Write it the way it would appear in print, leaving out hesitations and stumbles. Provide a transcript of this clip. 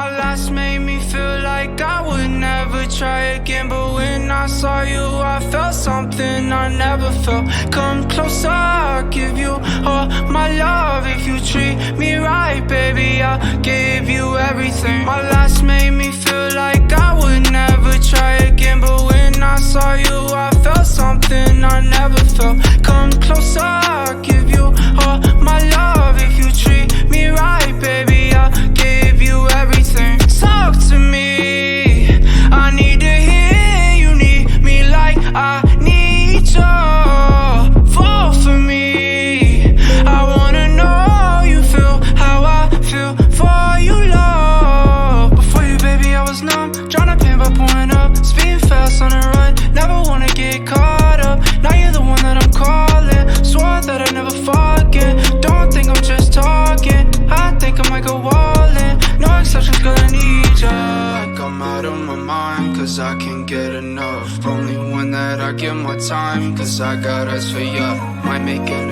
My last made me feel like I would never try again, but when I saw you I felt something I never felt. Come closer, I'll give you all my love. If you treat me right, baby, I'll give you everything. My last made me feel like I would never try again, but when I saw you I felt something I never felt. Come closer, I'll give you all my love. If you treat me right, baby, I'll give you everything. Talk to me, I need to hear you need me like I need you. Fall for me, I wanna know you feel how I feel for you, love. Before you, baby, I was numb, tryna pain by pouring up, speeding fast on the run, never wanna get caught up. Now you're the one that I'm calling, swore that I'd never forget. Don't think I'm just talking, I think I might go all in. No exceptions, girl, I need ya. Like I'm out of my mind, cause I can't get enough. Only one that I give my time, cause I got eyes for ya. Might make it